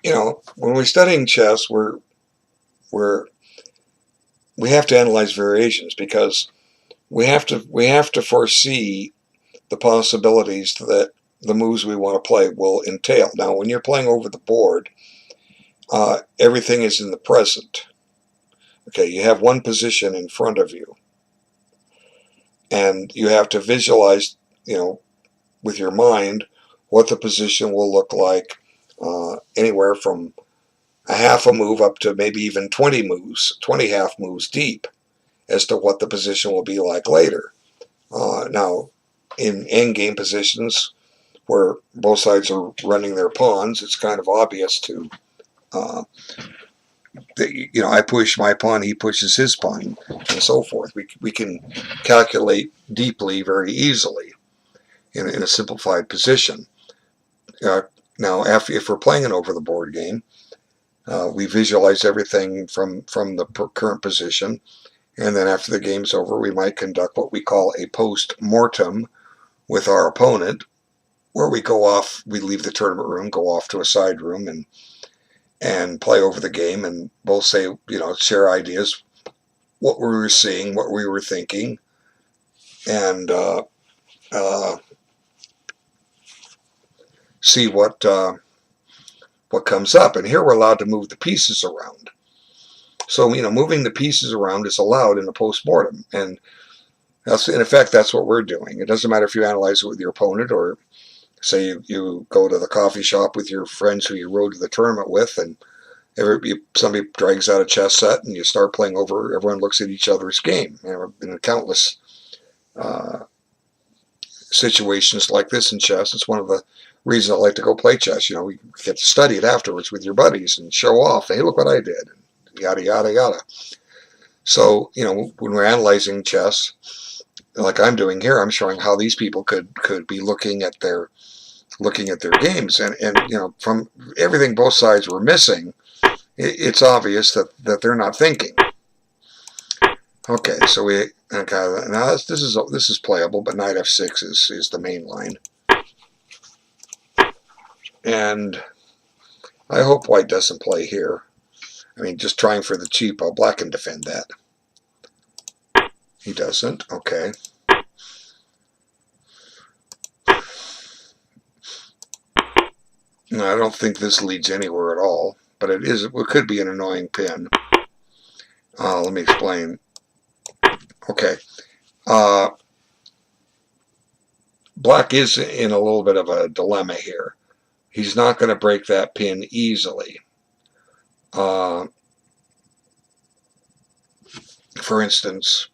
when we're studying chess, we're we have to analyze variations because we have to foresee the possibilities that the moves we want to play will entail. Now, when you're playing over the board, everything is in the present. Okay, you have one position in front of you, and you have to visualize, with your mind, what the position will look like, anywhere from a half a move up to maybe even 20 moves, 20 half moves deep, as to what the position will be like later. Now, in endgame positions where both sides are running their pawns, it's kind of obvious to, I push my pawn, he pushes his pawn, and so forth. We can calculate deeply very easily in a simplified position. Uh, Now, if we're playing an over-the-board game, we visualize everything from the current position, and then after the game's over, we might conduct what we call a post-mortem with our opponent, where we leave the tournament room, go off to a side room, and play over the game, and both say, share ideas, what we were seeing, what we were thinking, and see what comes up. And here we're allowed to move the pieces around. So, moving the pieces around is allowed in a post-mortem, and in effect, that's what we're doing. It doesn't matter if you analyze it with your opponent, or say you go to the coffee shop with your friends who you rode to the tournament with, and somebody drags out a chess set and you start playing over. Everyone looks at each other's game. There have been countless situations like this in chess. It's one of the reasons I like to go play chess. We get to study it afterwards with your buddies and show off. Hey, look what I did. And yada yada yada. So when we're analyzing chess, like I'm doing here, I'm showing how these people could be looking at their games, and from everything both sides were missing, it's obvious that they're not thinking. Okay, so now this is playable, but knight f6 is the main line, and I hope white doesn't play here. I mean, just trying for the cheapo. Black can defend that. He doesn't. Okay. No, I don't think this leads anywhere at all, but it could be an annoying pin. Let me explain. Okay. Black is in a little bit of a dilemma here. He's not going to break that pin easily. For instance,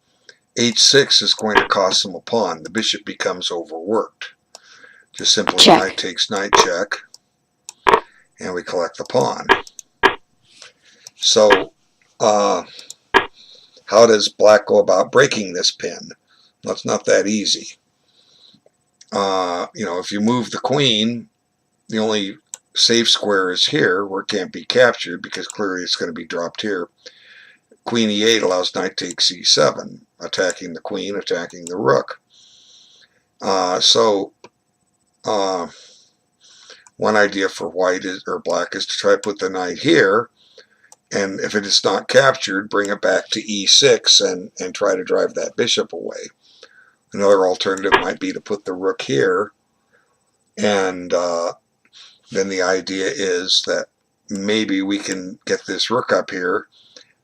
h6 is going to cost him a pawn. The bishop becomes overworked. Just simply check. Knight takes knight check, and we collect the pawn. So, how does black go about breaking this pin? Well, it's not that easy. If you move the queen, the only safe square is here, where it can't be captured, because clearly it's going to be dropped here. Queen e8 allows knight takes e7, attacking the queen, attacking the rook. One idea for black is to try to put the knight here, and if it is not captured, bring it back to e6 and try to drive that bishop away. Another alternative might be to put the rook here, and then the idea is that maybe we can get this rook up here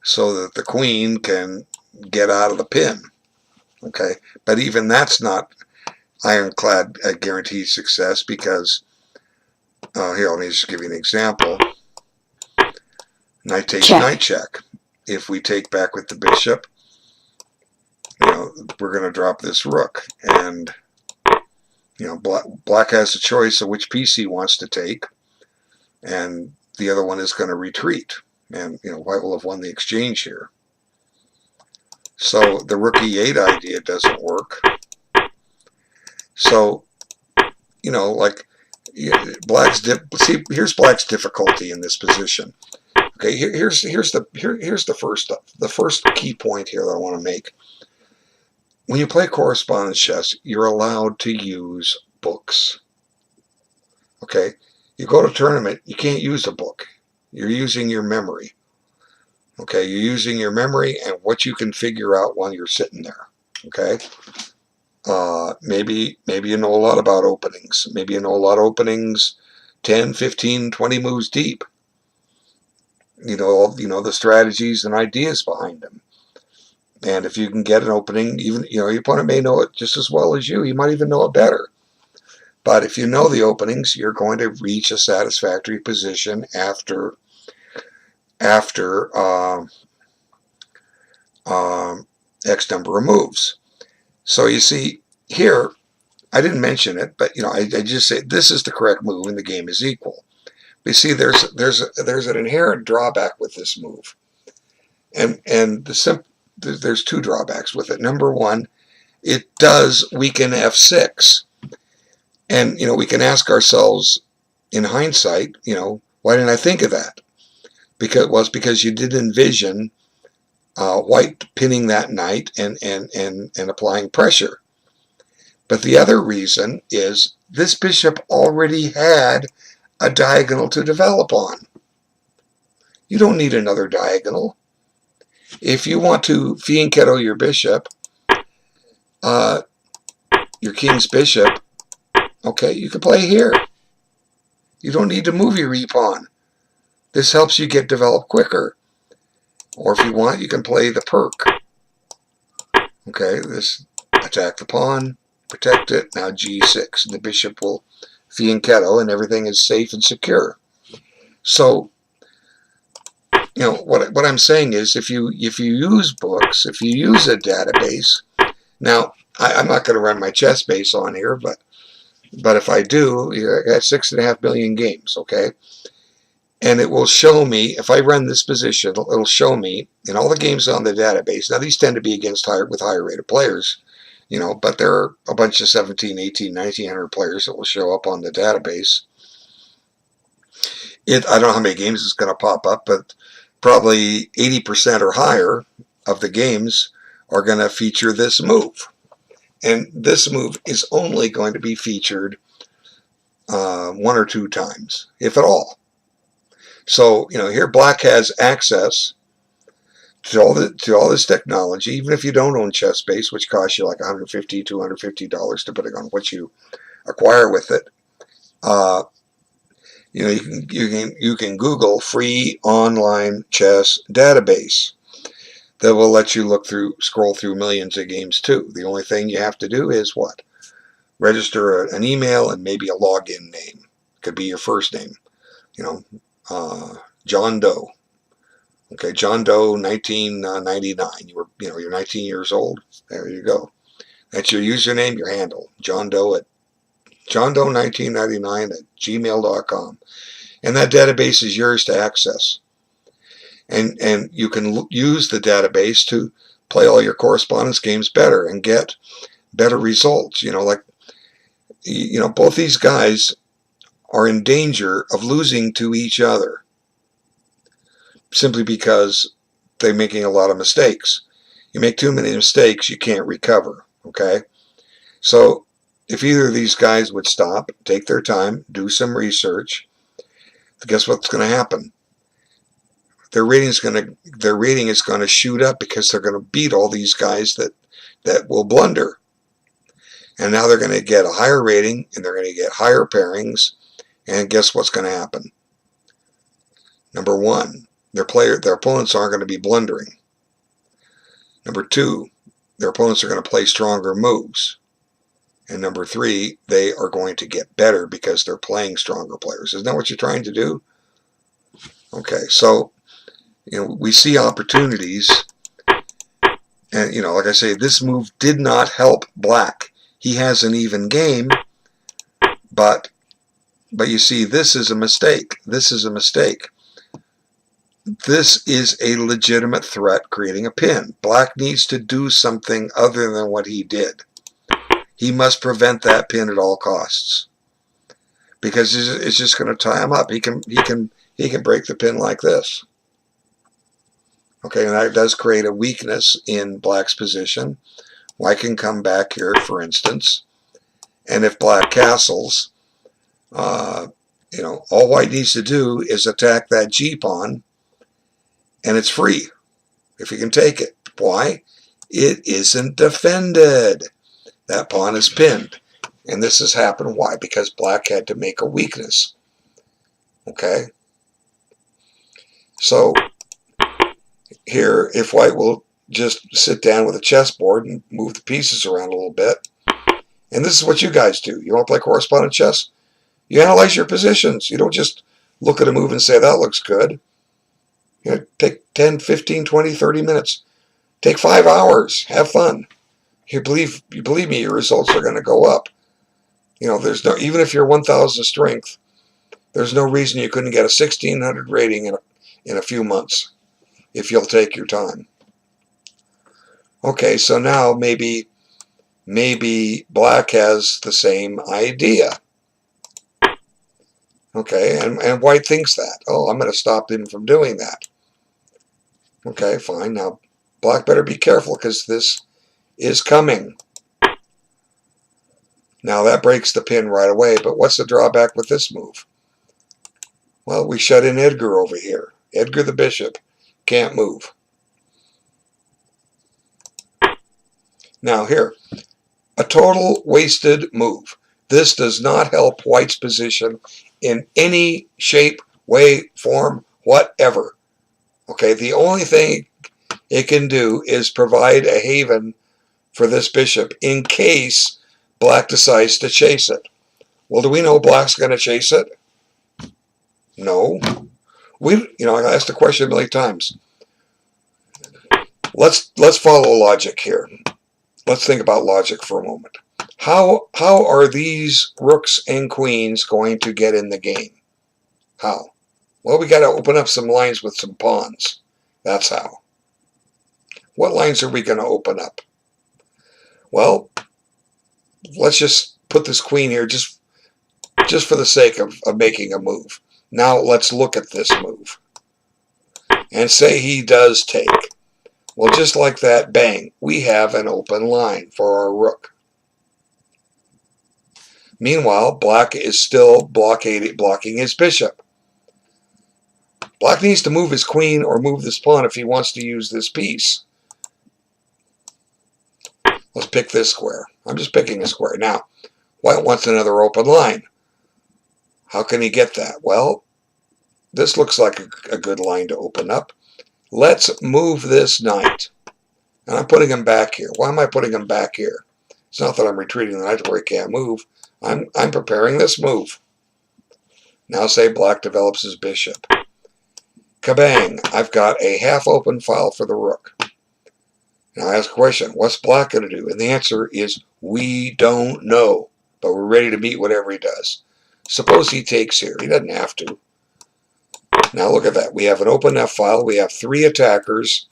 so that the queen can get out of the pin. Okay, but even that's not ironclad guaranteed success, because here, let me just give you an example. Knight takes knight check. If we take back with the bishop, we're going to drop this rook, and black has a choice of which piece he wants to take, and the other one is going to retreat, and white will have won the exchange here. So the rook e8 idea doesn't work. So here's black's difficulty in this position. Okay, here's the first key point here that I want to make. When you play correspondence chess, you're allowed to use books. Okay, You go to tournament, you can't use a book. You're using your memory. Okay, you're using your memory and what you can figure out while you're sitting there. Okay, maybe you know a lot about openings. Maybe you know a lot of openings 10, 15, 20 moves deep. You know the strategies and ideas behind them. And if you can get an opening, even your opponent may know it just as well as you. He might even know it better. But if you know the openings, you're going to reach a satisfactory position after X number of moves. So you see here, I didn't mention it, but I just say this is the correct move and the game is equal. But you see, there's an inherent drawback with this move, and there's two drawbacks with it. Number one, it does weaken F6, and we can ask ourselves in hindsight, why didn't I think of that? Because you did envision white pinning that knight and applying pressure. But the other reason is this bishop already had a diagonal to develop on. You don't need another diagonal. If you want to fianchetto your bishop, your king's bishop, okay, you can play here. You don't need to move your e-pawn. This helps you get developed quicker. Or if you want, you can play the perk. Okay, this attack the pawn, protect it. Now g6. The bishop will fianchetto and everything is safe and secure. So, what I'm saying is if you use books, if you use a database, now I'm not going to run my chess base on here, but if I do, I got 6.5 million games, okay? And it will show me, if I run this position, it'll show me in all the games on the database. Now, these tend to be against higher rated players, but there are a bunch of 17, 18, 1900 players that will show up on the database. I don't know how many games it's going to pop up, but probably 80% or higher of the games are going to feature this move. And this move is only going to be featured 1 or 2 times, if at all. So, here Black has access to all this technology, even if you don't own ChessBase, which costs you like $150, $250, depending on what you acquire with it. You can Google free online chess database that will let you scroll through millions of games too. The only thing you have to do is what? Register an email and maybe a login name. Could be your first name. John Doe. Okay, John Doe, 1999. You're 19 years old. There you go. That's your username, your handle. John Doe 1999 at gmail.com. And that database is yours to access. And you can use the database to play all your correspondence games better and get better results. Both these guys are in danger of losing to each other simply because they're making a lot of mistakes. You make too many mistakes, you can't recover, okay? So if either of these guys would stop, take their time, do some research, guess what's going to happen? Their rating is going to shoot up because they're going to beat all these guys that will blunder. And now they're going to get a higher rating and they're going to get higher pairings. And guess what's going to happen? Number one, their opponents aren't going to be blundering. Number two, their opponents are going to play stronger moves. And number three, they are going to get better because they're playing stronger players. Isn't that what you're trying to do? Okay, so we see opportunities, and like I say, this move did not help Black. He has an even game, but you see, this is a mistake. This is a mistake. This is a legitimate threat creating a pin. Black needs to do something other than what he did. He must prevent that pin at all costs, because it's just going to tie him up. He can break the pin like this. Okay, and that does create a weakness in Black's position. White can come back here, for instance, and if Black castles, all white needs to do is attack that G pawn, and it's free if you can take it. Why? It isn't defended. That pawn is pinned. And this has happened. Why? Because black had to make a weakness. Okay? So here, if white will just sit down with a chessboard and move the pieces around a little bit, and this is what you guys do. You want to play correspondent chess? You analyze your positions. You don't just look at a move and say, that looks good. Take 10, 15, 20, 30 minutes. Take 5 hours. Have fun. You believe me, your results are going to go up. There's no, even if you're 1,000 strength, there's no reason you couldn't get a 1,600 rating in a few months if you'll take your time. Okay, so now maybe black has the same idea. Okay, and white thinks that. Oh, I'm going to stop him from doing that. Okay, fine. Now, black better be careful because this is coming. Now, that breaks the pin right away, but what's the drawback with this move? Well, we shut in Edgar over here. Edgar the bishop can't move. Now here, a total wasted move. This does not help white's position in any shape, way, form, whatever. Okay, the only thing it can do is provide a haven for this bishop in case black decides to chase it. Well, do we know black's going to chase it? No. I asked the question a million times. Let's follow logic here. Let's think about logic for a moment. How are these rooks and queens going to get in the game? How? Well, we got to open up some lines with some pawns. That's how. What lines are we going to open up? Well, let's just put this queen here just for the sake of making a move. Now let's look at this move. And say he does take. Well, just like that, bang, we have an open line for our rook. Meanwhile, black is still blocking his bishop. Black needs to move his queen or move this pawn if he wants to use this piece. Let's pick this square. I'm just picking a square. Now, white wants another open line. How can he get that? Well, this looks like a good line to open up. Let's move this knight. And I'm putting him back here. Why am I putting him back here? It's not that I'm retreating the knight where he can't move. I'm preparing this move. Now say black develops his bishop. Kabang! I've got a half-open file for the rook. Now I ask a question, what's black going to do? And the answer is, we don't know. But we're ready to meet whatever he does. Suppose he takes here. He doesn't have to. Now look at that. We have an open F file. We have 3 attackers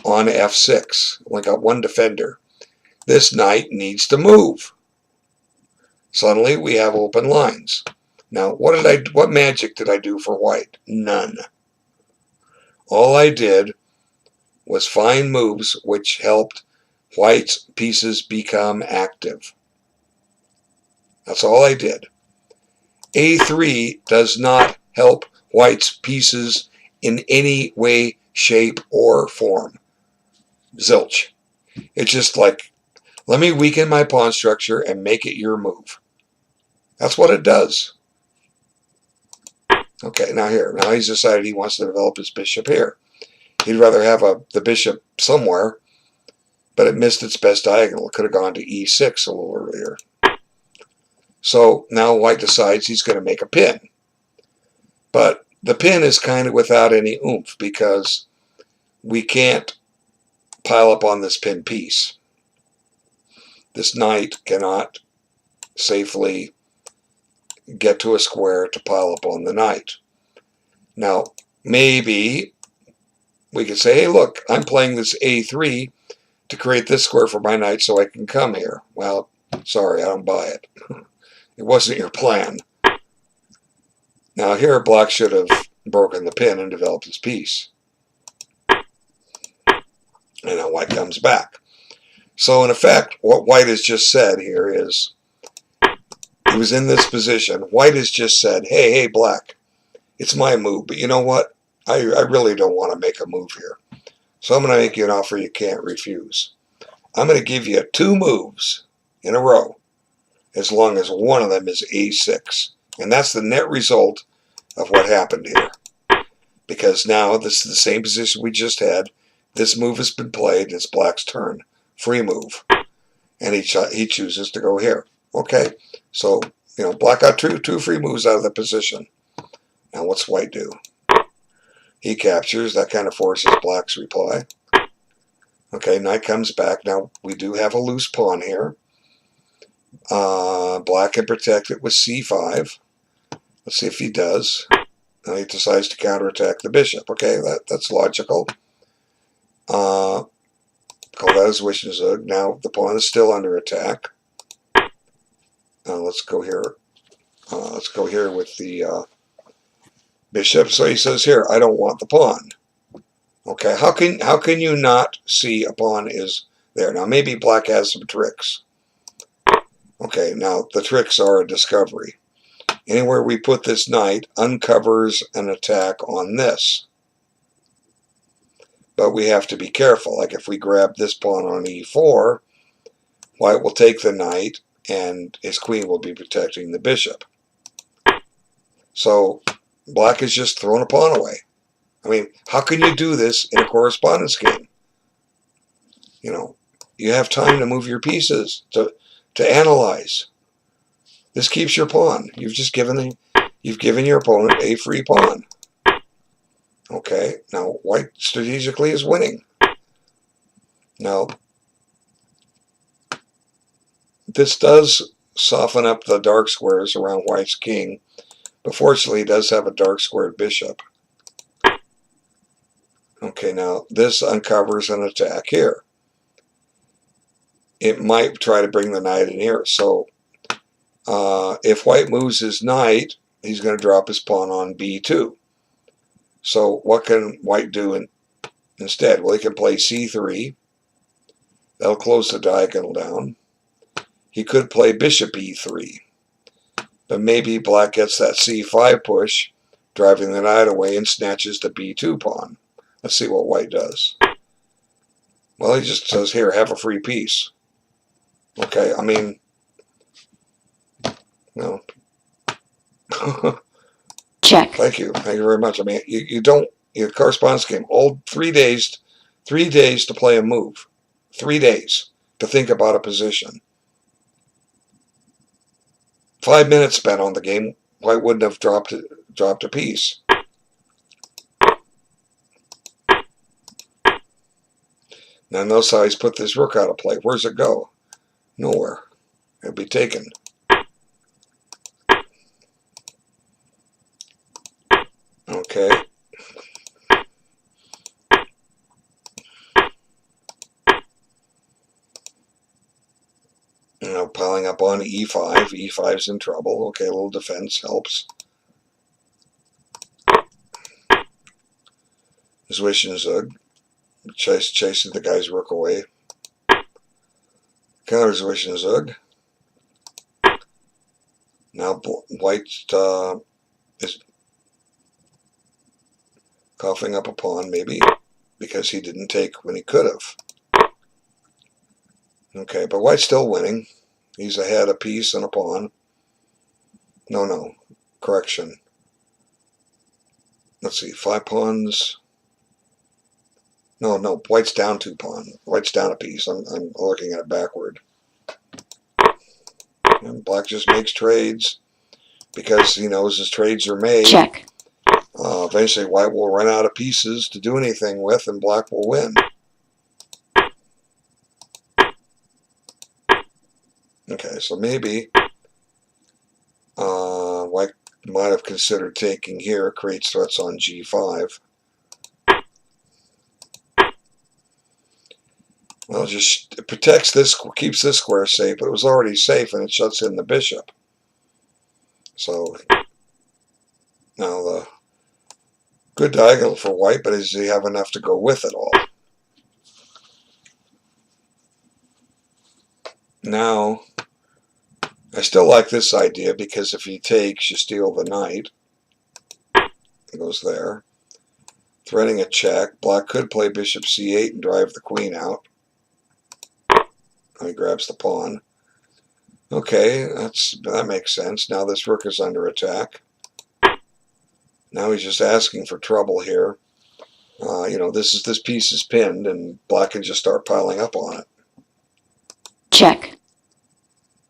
on F6. We got 1 defender. This knight needs to move. Suddenly we have open lines. Now what magic did I do for white? None. All I did was find moves which helped white's pieces become active. That's all I did. A3 does not help white's pieces in any way, shape, or form. Zilch. It's just like, let me weaken my pawn structure and make it your move. That's what it does. Okay, now he's decided he wants to develop his bishop here. He'd rather have the bishop somewhere, but it missed its best diagonal. It could have gone to E6 a little earlier. So now white decides he's going to make a pin. But the pin is kind of without any oomph because we can't pile up on this pin piece. This knight cannot safely get to a square to pile up on the knight. Now, maybe we could say, hey, look, I'm playing this A3 to create this square for my knight so I can come here. Well, sorry, I don't buy it. It wasn't your plan. Now here, black should have broken the pin and developed his piece. And now white comes back. So in effect, what white has just said here is, He was in this position. White has just said, hey, black, it's my move, but you know what? I really don't want to make a move here. So I'm going to make you an offer you can't refuse. I'm going to give you 2 moves in a row, as long as one of them is A6. And that's the net result of what happened here. Because now this is the same position we just had. This move has been played. It's black's turn. Free move. And he chooses to go here. Okay. So, black got two free moves out of the position. Now what's white do? He captures. That kind of forces black's reply. Okay, knight comes back. Now we do have a loose pawn here. Black can protect it with c5. Let's see if he does. Now he decides to counterattack the bishop. Okay, that's logical. Call that as Wishnazug. Now the pawn is still under attack. Let's go here. Let's go here with the bishop. So he says here, I don't want the pawn. Okay, how can you not see a pawn is there? Now maybe black has some tricks. Okay, now the tricks are a discovery. Anywhere we put this knight uncovers an attack on this. But we have to be careful. Like if we grab this pawn on e4, white will take the knight and his queen will be protecting the bishop. So black is just throwing a pawn away. I mean, how can you do this in a correspondence game? You have time to move your pieces, to analyze. This keeps your pawn. You've given your opponent a free pawn. Okay, now white strategically is winning. Now, this does soften up the dark squares around white's king, but fortunately it does have a dark squared bishop. Okay, now this uncovers an attack here. It might try to bring the knight in here. So if white moves his knight, he's going to drop his pawn on b2. So what can white do instead? Well, he can play c3. That'll close the diagonal down. He could play bishop e3. But maybe black gets that c5 push, driving the knight away and snatches the b2 pawn. Let's see what white does. Well, he just says, here, have a free piece. Okay, I mean, no. Check. Thank you very much. I mean, you don't, correspondence game, all 3 days to play a move. 3 days to think about a position. 5 minutes spent on the game, white wouldn't have dropped a piece. Now notice how he's put this rook out of play. Where's it go? Nowhere. It'll be taken. Okay. Now piling up on e5. e5's in trouble. Okay, a little defense helps. His Wishnazug. Chasing the guy's rook away. Counters Wishnazug. Now white is coughing up a pawn, maybe, because he didn't take when he could have. Okay, but white's still winning. He's ahead a piece and a pawn. No. Correction. Let's see, 5 pawns. No, white's down 2 pawns. White's down a piece. I'm looking at it backward. And black just makes trades because he knows his trades are made. Check. Eventually white will run out of pieces to do anything with and black will win. Okay, so maybe white might have considered taking here. Creates threats on g5. Well, it protects this, keeps this square safe, but it was already safe and it shuts in the bishop. So now the good diagonal for white, but does he have enough to go with it all? Now, I still like this idea because if he takes, you steal the knight. It goes there. Threatening a check. Black could play bishop c8 and drive the queen out. He grabs the pawn. Okay, that makes sense. Now this rook is under attack. Now he's just asking for trouble here. This piece is pinned, and black can just start piling up on it. Check.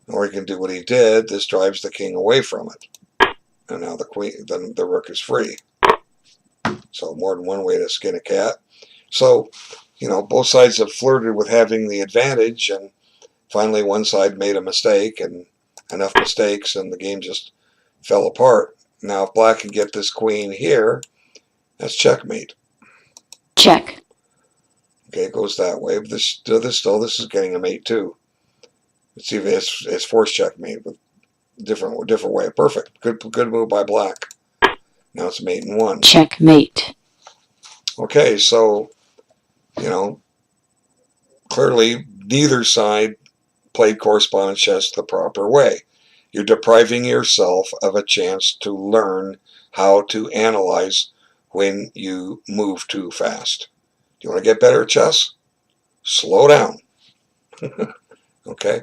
Or he can do what he did. This drives the king away from it, and now the rook is free. So more than one way to skin a cat. So, both sides have flirted with having the advantage, and finally one side made a mistake, and enough mistakes, and the game just fell apart. Now if black can get this queen here, that's checkmate. Check. Okay, it goes that way. But this is getting a mate too. It's even it's forced checkmate with different way. Perfect. Good move by black. Now it's mate in one. Checkmate. Okay, so clearly neither side played correspondence chess the proper way. You're depriving yourself of a chance to learn how to analyze when you move too fast. Do you want to get better at chess? Slow down. Okay?